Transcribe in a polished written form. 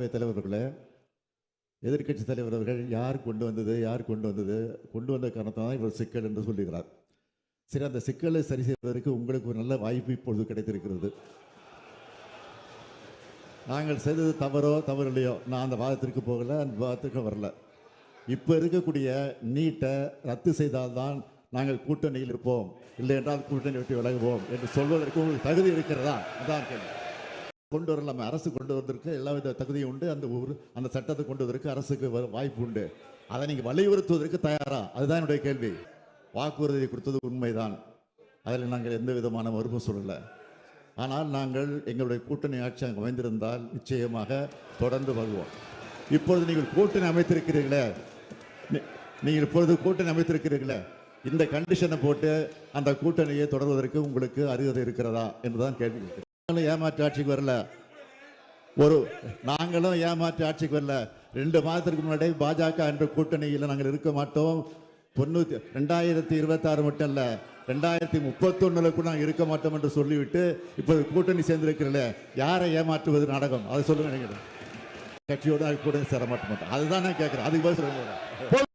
பேரவைத் தலைவர்களே, எதிர்க்கட்சி தலைவர் அவர்கள் யார் கொண்டு வந்த காரணத்தால் தான் இவர் சிக்கல் என்று சொல்லுகிறார். சரி, அந்த சிக்கலை சரி செய்வதற்கு உங்களுக்கு ஒரு நல்ல வாய்ப்பு இப்பொழுது கிடைத்திருக்கிறது. நாங்கள் செய்தது தவறு இல்லையோ, நான் அந்த வாதத்திற்கு போகல, அந்த வாதத்திற்கு வரல. இப்போ இருக்கக்கூடிய நீட்டை ரத்து செய்தால்தான் நாங்கள் கூட்டணியில் இருப்போம், இல்லை என்றால் கூட்டணி விட்டு விலகுவோம் என்று சொல்வதற்கு உங்களுக்கு தகுதி இருக்கிறதா? அதான் கேள்வி. கொண்டு வரலாமே, அரசு கொண்டு வருவதற்கு எல்லா வித தகுதியும் உண்டு. அந்த சட்டத்தை கொண்டு வருவதற்கு அரசுக்கு வாய்ப்பு உண்டு. அதை நீங்கள் வலியுறுத்துவதற்கு தயாரா? அதுதான் என்னுடைய கேள்வி. வாக்குறுதி கொடுத்தது உண்மைதான், அதில் நாங்கள் எந்த விதமான மறுப்பும் சொல்லலை. ஆனால் நாங்கள் எங்களுடைய கூட்டணி ஆட்சி அங்கே அமைந்திருந்தால் நிச்சயமாக தொடர்ந்து வருவோம். இப்பொழுது நீங்கள் கூட்டணி அமைத்திருக்கிறீர்களே, இந்த கண்டிஷனை போட்டு அந்த கூட்டணியை தொடர்வதற்கு உங்களுக்கு அருகதை இருக்கிறதா என்றுதான் கேள்வி. ஏமாற்று ஆட்சிக்கு வரல, நாங்களும் ஏமாற்று ஆட்சிக்கு வரல. 2 மாதத்திற்கு முன்னாடி பாஜக என்ற கூட்டணியில் நாங்கள் இருக்க மாட்டோம். 2026 மட்டும் இல்ல, 2031 கூட நாங்கள் இருக்க மாட்டோம் என்று சொல்லிவிட்டு இப்போது கூட்டணி சேர்ந்திருக்கிறீர்களே, யாரை ஏமாற்றுவது நாடகம்? அதை சொல்லுங்க. கட்சியோட கூட்டணி சேர மாட்டோம். அதுதான் நான் கேட்கிறேன். அதுக்கு பதில் சொல்லுங்க.